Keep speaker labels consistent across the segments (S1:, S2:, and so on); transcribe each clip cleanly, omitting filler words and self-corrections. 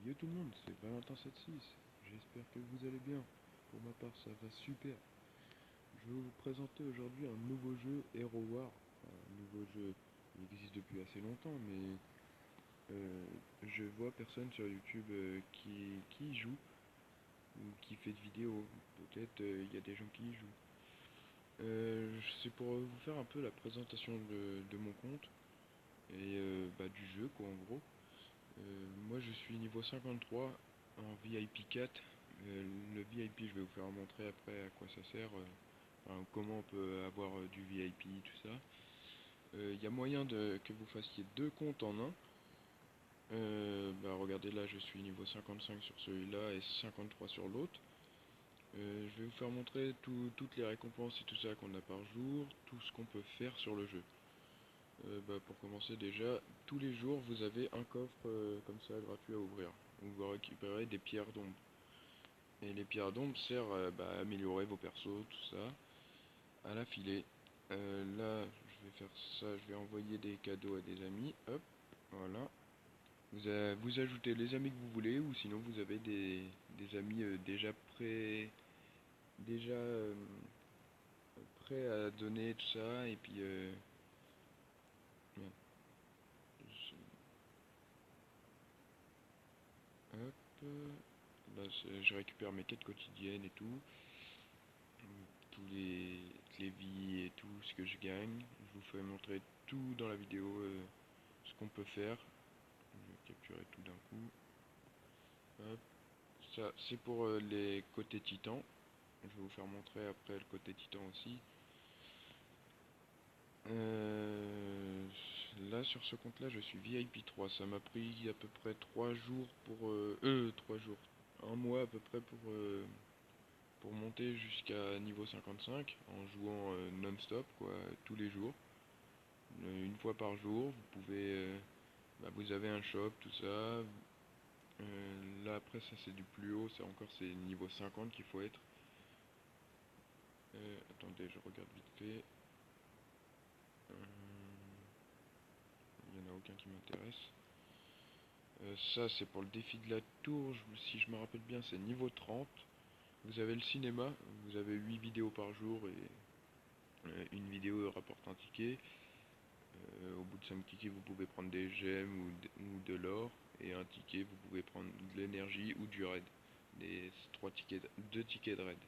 S1: Yo tout le monde, c'est Valentin76. J'espère que vous allez bien. Pour ma part, ça va super. Je vais vous présenter aujourd'hui un nouveau jeu, Hero War. Un nouveau jeu, il existe depuis assez longtemps, mais je vois personne sur YouTube qui y joue ou qui fait de vidéos. Peut-être il y a des gens qui y jouent. C'est pour vous faire un peu la présentation de mon compte et du jeu, quoi, en gros. Moi je suis niveau 53 en VIP 4. Le VIP, je vais vous faire montrer après à quoi ça sert, enfin, comment on peut avoir du VIP, tout ça. Il y a moyen que vous fassiez deux comptes en un. Regardez, là je suis niveau 55 sur celui-là et 53 sur l'autre. Je vais vous faire montrer toutes les récompenses et tout ça qu'on a par jour, tout ce qu'on peut faire sur le jeu. Pour commencer déjà, tous les jours vous avez un coffre comme ça gratuit à ouvrir, où vous récupérez des pierres d'ombre. Et les pierres d'ombre servent à améliorer vos persos, tout ça, à l'affiler. Là, je vais faire ça, je vais envoyer des cadeaux à des amis, hop, voilà. Vous ajoutez les amis que vous voulez, ou sinon vous avez des amis déjà déjà prêts à donner tout ça, et puis merde, hop, là je récupère mes quêtes quotidiennes et tout. Toutes les vies et tout ce que je gagne. Je vous fais montrer tout dans la vidéo, ce qu'on peut faire. Je vais capturer tout d'un coup. Hop. Ça, c'est pour les côtés titans. Je vais vous faire montrer après le côté titan aussi. Euh, Là, sur ce compte-là, je suis VIP 3. Ça m'a pris à peu près 3 jours pour... 3 jours. Un mois à peu près pour monter jusqu'à niveau 55 en jouant non-stop, quoi, tous les jours. Une fois par jour, vous pouvez, vous avez un shop, tout ça. Là après ça c'est du plus haut, c'est encore c'est niveau 50 qu'il faut être. Attendez, je regarde vite fait. Il n'y en a aucun qui m'intéresse. Ça c'est pour le défi de la tour, si je me rappelle bien c'est niveau 30. Vous avez le cinéma, vous avez 8 vidéos par jour et une vidéo rapporte un ticket. Au bout de 5 tickets, vous pouvez prendre des gemmes ou de l'or. Et un ticket, vous pouvez prendre de l'énergie ou du raid. Des 3 tickets, 2 tickets de raid.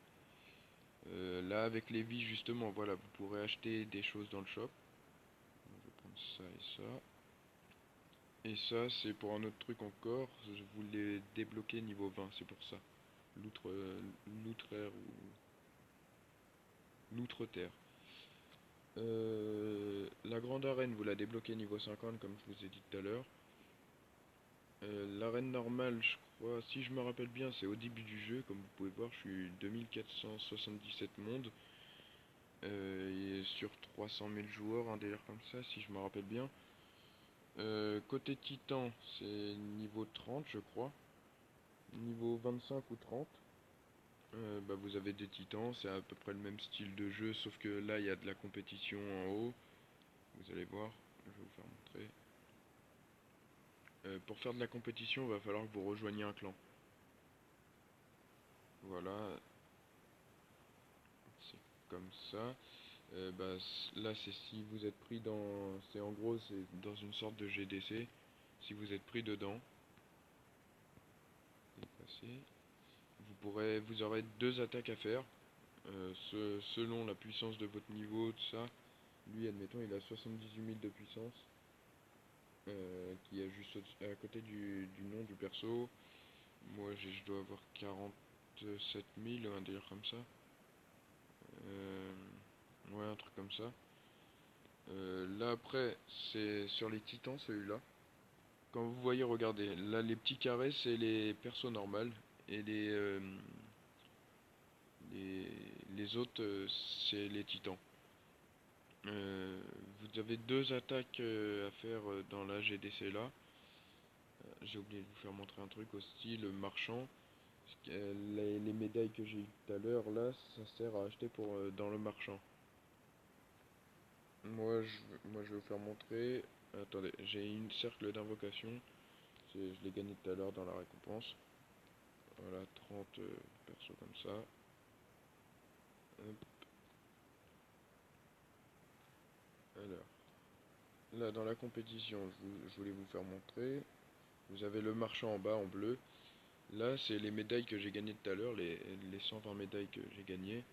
S1: Là, avec les vies, justement, voilà, vous pourrez acheter des choses dans le shop. Je vais prendre ça et ça. Et ça, c'est pour un autre truc encore. Je voulais débloquer niveau 20, c'est pour ça. L'outre-air ou l'outre-terre. La grande arène, vous la débloquez niveau 50, comme je vous ai dit tout à l'heure. L'arène normale, je crois, si je me rappelle bien, c'est au début du jeu. Comme vous pouvez voir, je suis 2477 mondes. Et sur 300 000 joueurs, un délire comme ça, si je me rappelle bien. Côté Titan, c'est niveau 30, je crois. Niveau 25 ou 30. Vous avez des titans, c'est à peu près le même style de jeu, sauf que là, il y a de la compétition en haut. Vous allez voir, je vais vous faire montrer. Pour faire de la compétition, il va falloir que vous rejoigniez un clan. Voilà, c'est comme ça. Là, c'est si vous êtes pris dans... C'est en gros, c'est dans une sorte de GDC. Si vous êtes pris dedans, dépasser, vous aurez deux attaques à faire. Selon la puissance de votre niveau, tout ça. Lui, admettons, il a 78 000 de puissance. Qui est juste à côté du nom du perso. Moi, je dois avoir 47 000, un délire comme ça. Euh, ouais, un truc comme ça. Là après, c'est sur les titans celui-là. Quand vous voyez, regardez, là les petits carrés c'est les persos normales et les, les autres c'est les titans. Euh, vous avez deux attaques à faire dans la GDC là. J'ai oublié de vous faire montrer un truc aussi, le marchand. Les médailles que j'ai eu tout à l'heure là, ça sert à acheter pour dans le marchand. Moi je vais vous faire montrer. Attendez, j'ai une cercle d'invocation. je l'ai gagné tout à l'heure dans la récompense. Voilà, 30 persos comme ça. Hop. Alors, là dans la compétition, je voulais vous faire montrer. Vous avez le marchand en bas en bleu. Là, c'est les médailles que j'ai gagnées tout à l'heure, les 120 médailles que j'ai gagnées.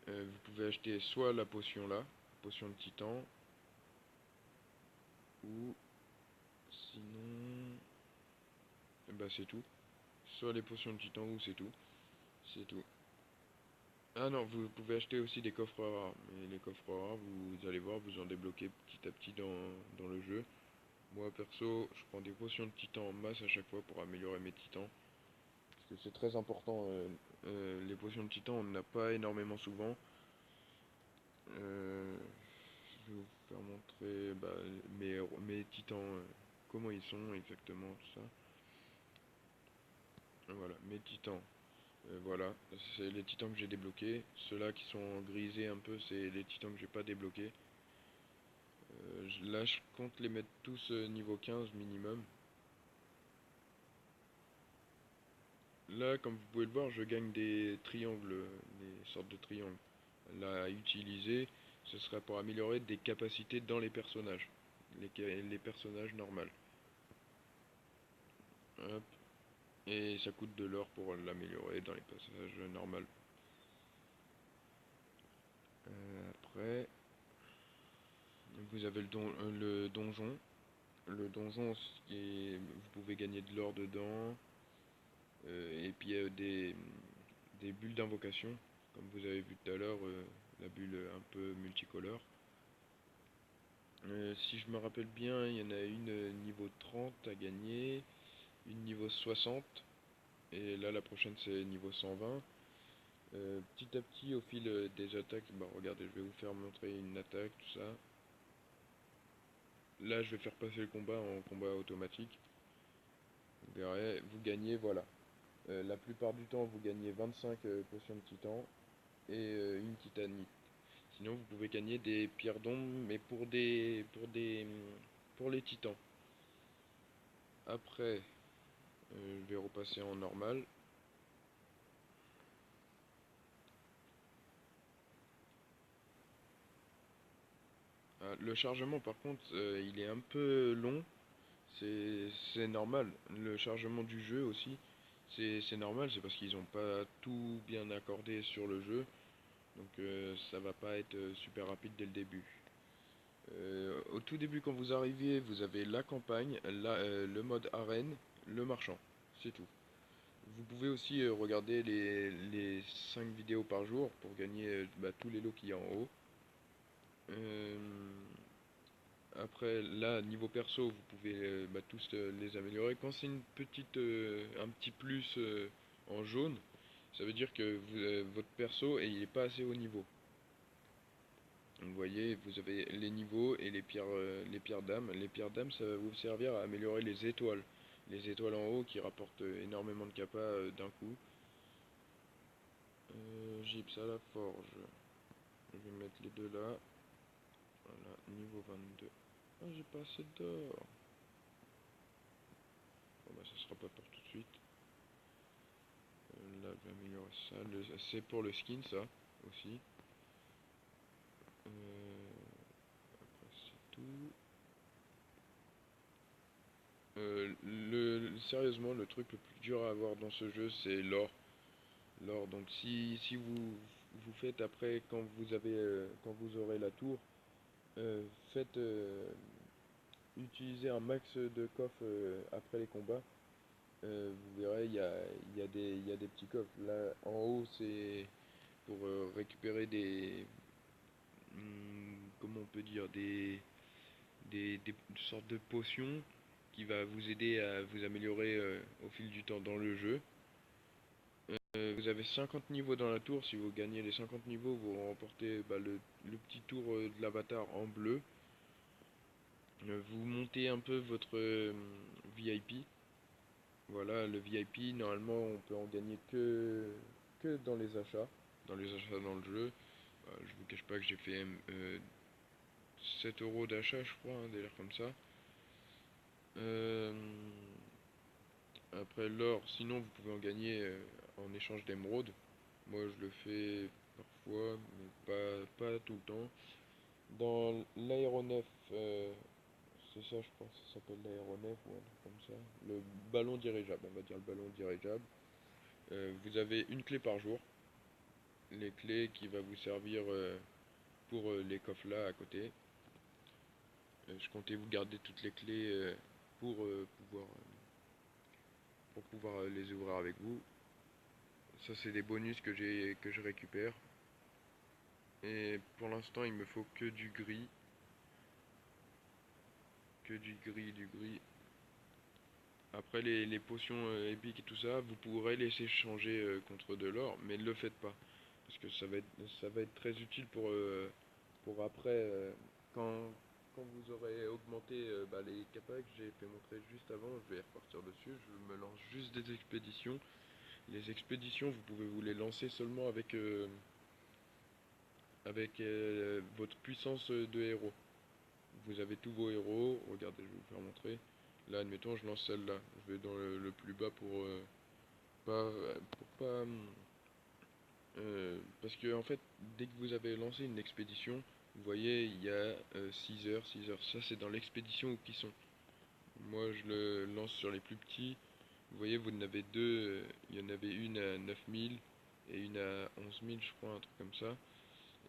S1: Vous pouvez acheter soit la potion là, potion de titan, ou sinon, bah c'est tout. Soit les potions de titan ou c'est tout. C'est tout. Ah non, vous pouvez acheter aussi des coffres rares. Mais les coffres rares, vous allez voir, vous en débloquez petit à petit dans le jeu. Moi perso, je prends des potions de titan en masse à chaque fois pour améliorer mes titans. Parce que c'est très important. Les potions de titan, on n'en a pas énormément souvent. Euh, je vais vous faire montrer bah, mes titans, comment ils sont exactement, tout ça. Voilà, mes titans. Voilà, c'est les titans que j'ai débloqués. Ceux-là qui sont grisés un peu, c'est les titans que j'ai pas débloqués. Là, je compte les mettre tous niveau 15 minimum. Là, comme vous pouvez le voir, je gagne des triangles, des sortes de triangles. Là, à utiliser, ce sera pour améliorer des capacités dans les personnages. Les personnages normaux. Hop. Et ça coûte de l'or pour l'améliorer dans les passages normaux. Après, vous avez le donjon. Le donjon, vous pouvez gagner de l'or dedans. Et puis des bulles d'invocation. Comme vous avez vu tout à l'heure, la bulle un peu multicolore. Si je me rappelle bien, il y en a une niveau 30 à gagner, une niveau 60, et là la prochaine c'est niveau 120. Petit à petit, au fil des attaques, bah regardez, je vais vous faire montrer une attaque, tout ça. Là, je vais faire passer le combat en combat automatique. Vous verrez, vous gagnez, voilà. La plupart du temps, vous gagnez 25 potions de titan et une titanite. Sinon, vous pouvez gagner des pierres d'ombre, mais pour les titans. Après, je vais repasser en normal. Ah, le chargement, par contre, il est un peu long. C'est normal. Le chargement du jeu aussi, c'est normal. C'est parce qu'ils n'ont pas tout bien accordé sur le jeu. Donc ça va pas être super rapide dès le début. Au tout début, quand vous arrivez, vous avez la campagne, le mode arène, le marchand. C'est tout. Vous pouvez aussi regarder les 5 vidéos par jour pour gagner bah, tous les lots qu'il y a en haut. Euh, Après, là, niveau perso, vous pouvez bah, tous les améliorer. Quand c'est un petit plus en jaune, ça veut dire que votre perso il est pas assez haut niveau. Donc, vous voyez, vous avez les niveaux et les pierres d'âme. Les pierres d'âme, ça va vous servir à améliorer les étoiles. Les étoiles en haut qui rapportent énormément de capa d'un coup. Gypse à la forge. Je vais mettre les deux là. Voilà, niveau 22. Ah, j'ai pas assez d'or. Bon, bah, ça sera pas pour tout de suite. Là, je vais améliorer ça. C'est pour le skin, ça aussi. Après, c'est tout. Sérieusement, le truc le plus dur à avoir dans ce jeu, c'est l'or. L'or. Donc, si vous faites après, quand vous aurez la tour, faites utiliser un max de coffres après les combats. Vous verrez, il y a des petits coffres. Là, en haut, c'est pour récupérer comment on peut dire, des sortes de potions qui va vous aider à vous améliorer au fil du temps dans le jeu. Vous avez 50 niveaux dans la tour. Si vous gagnez les 50 niveaux, vous remportez bah, le petit tour de l'avatar en bleu. Vous montez un peu votre VIP. Voilà, le VIP, normalement, on peut en gagner que dans les achats. Dans les achats dans le jeu. Je vous cache pas que j'ai fait 7 € d'achat, je crois, hein, des l'air comme ça. Euh, Après l'or, sinon vous pouvez en gagner en échange d'émeraudes. Moi je le fais parfois, mais pas tout le temps. Dans l'aéronef, c'est ça je pense, ça s'appelle l'aéronef ou un truc comme ça. Le ballon dirigeable, on va dire le ballon dirigeable. Vous avez une clé par jour. Les clés qui va vous servir pour les coffres là à côté. Je comptais vous garder toutes les clés pour pouvoir les ouvrir avec vous. Ça c'est des bonus que je récupère. Et pour l'instant il me faut que du gris. Que du gris. Après les potions épiques et tout ça, vous pourrez les échanger contre de l'or, mais ne le faites pas. Parce que ça va être très utile pour après, quand, quand vous aurez augmenté les capas que j'ai fait montrer juste avant, je vais repartir dessus, je me lance juste des expéditions. Les expéditions, vous pouvez vous les lancer seulement avec votre puissance de héros. Vous avez tous vos héros, regardez, je vais vous faire montrer. Là, admettons, je lance celle-là. Je vais dans le plus bas pour pas, parce que en fait, dès que vous avez lancé une expédition, vous voyez, il y a 6 heures, 6 heures. Ça, c'est dans l'expédition où ils sont. Moi, je le lance sur les plus petits. Vous voyez, vous en avez deux. Il y en avait une à 9000 et une à 11 000, je crois, un truc comme ça.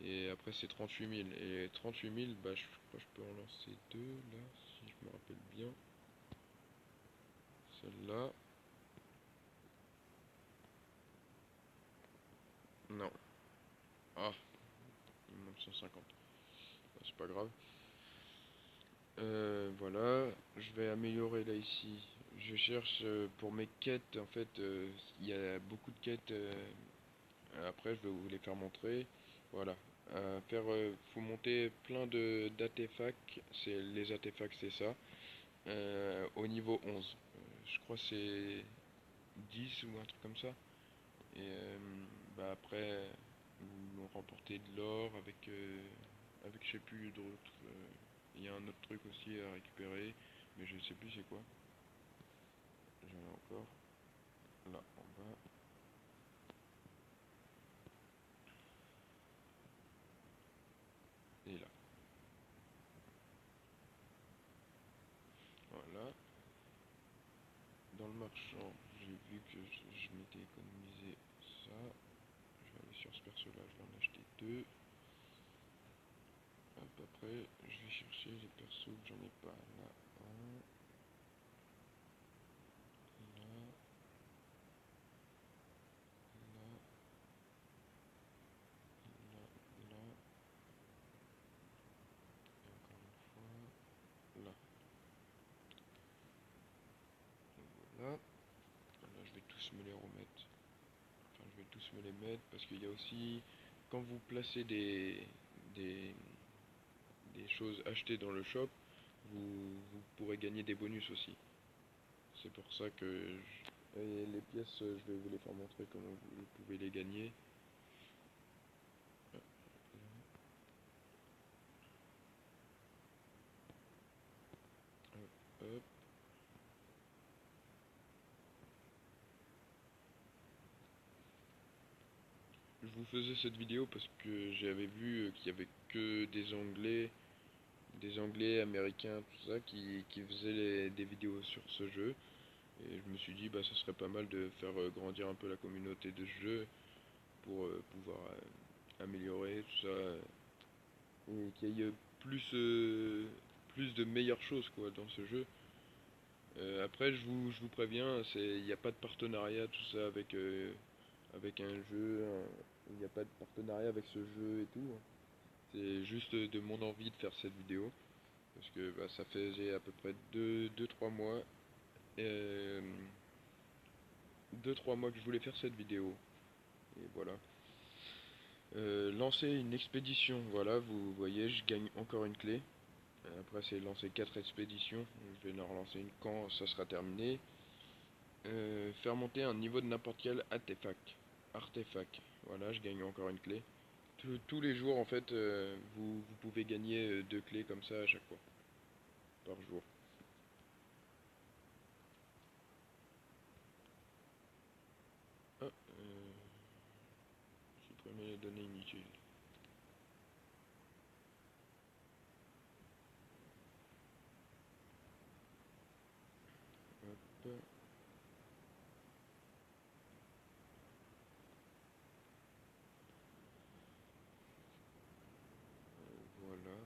S1: Et après, c'est 38 000. Et 38 000, bah, je crois que je peux en lancer deux, là, si je me rappelle bien. Celle-là. Non. Ah, il me manque 150. Bah, c'est pas grave. Voilà, je vais améliorer là ici. Je cherche pour mes quêtes, en fait, il y a beaucoup de quêtes. Après, je vais vous les faire montrer. Voilà. Faut monter plein de d'artefacts. C'est les artefacts, c'est ça. Au niveau 11. Je crois que c'est 10 ou un truc comme ça. Et après, vous remportez de l'or avec je sais plus d'autres. Il y a un autre truc aussi à récupérer, mais je sais plus c'est quoi. J'en ai encore là en bas. Et là. Voilà. Dans le marchand, j'ai vu que je m'étais économisé ça. Je vais aller sur ce perso là, je vais en acheter deux. Hop, après, je vais chercher les persos que j'en ai pas. Là, un, là, là, là, là, et encore une fois, là. Voilà. Là, je vais tous me les remettre. Enfin, je vais tous me les mettre parce qu'il y a aussi, quand vous placez des, des choses achetées dans le shop, vous pourrez gagner des bonus aussi. C'est pour ça que et les pièces, je vais vous les faire montrer comment vous pouvez les gagner. Hop, hop. Je vous faisais cette vidéo parce que j'avais vu qu'il y avait que des Anglais, Américains, tout ça, qui faisaient des vidéos sur ce jeu. Et je me suis dit, bah, ça serait pas mal de faire grandir un peu la communauté de ce jeu pour pouvoir améliorer tout ça et qu'il y ait plus de meilleures choses quoi dans ce jeu. Après, je vous préviens, il n'y a pas de partenariat tout ça avec un jeu, il n'y a pas de partenariat avec ce jeu et tout, hein. C'est juste de mon envie de faire cette vidéo parce que bah, ça faisait à peu près 2-3 mois, euh, 2-3 mois que je voulais faire cette vidéo et voilà. Lancer une expédition, voilà, vous voyez, je gagne encore une clé. Après, c'est lancer 4 expéditions. Je vais en relancer une quand ça sera terminé. Faire monter un niveau de n'importe quel artefact. Voilà, je gagne encore une clé. Tous les jours, en fait, vous pouvez gagner 2 clés comme ça à chaque fois, par jour. et données inutiles. Hop. Voilà.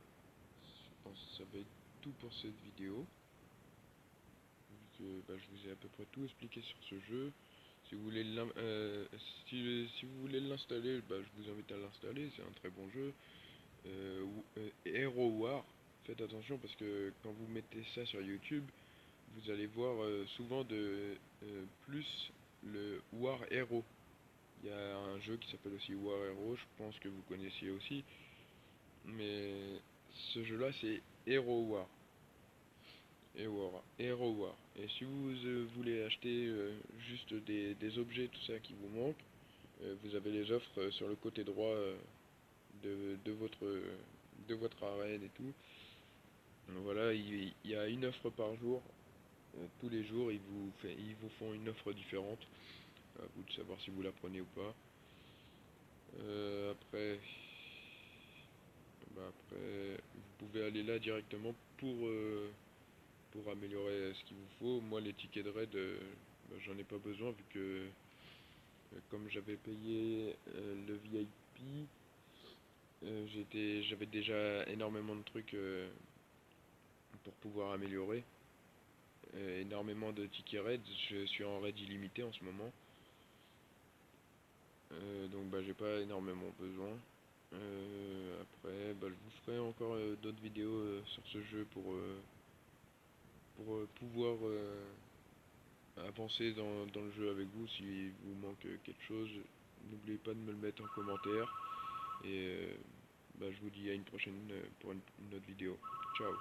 S1: Je pense que ça va être tout pour cette vidéo. Vu que je vous ai à peu près tout expliqué sur ce jeu. Si vous voulez si vous voulez l'installer, je vous invite à l'installer, c'est un très bon jeu. Hero War, faites attention parce que quand vous mettez ça sur YouTube, vous allez voir souvent plus le War Hero. Il y a un jeu qui s'appelle aussi War Hero, je pense que vous connaissiez aussi. Mais ce jeu-là, c'est Hero War. Hero War. Et si vous voulez acheter juste des objets, tout ça qui vous manque, vous avez les offres sur le côté droit de votre arène et tout. Donc voilà, il y a une offre par jour. Tous les jours, ils vous font une offre différente. À vous de savoir si vous la prenez ou pas. Après, après, vous pouvez aller là directement pour améliorer ce qu'il vous faut. Moi, les tickets de raid, j'en ai pas besoin vu que comme j'avais payé le VIP, j'avais déjà énormément de trucs pour pouvoir améliorer. Énormément de tickets raid. Je suis en raid illimité en ce moment. Donc j'ai pas énormément besoin. Après, je vous ferai encore d'autres vidéos sur ce jeu pour pouvoir avancer dans le jeu avec vous. Si vous manque quelque chose, n'oubliez pas de me le mettre en commentaire. Et je vous dis à une prochaine pour une autre vidéo. Ciao.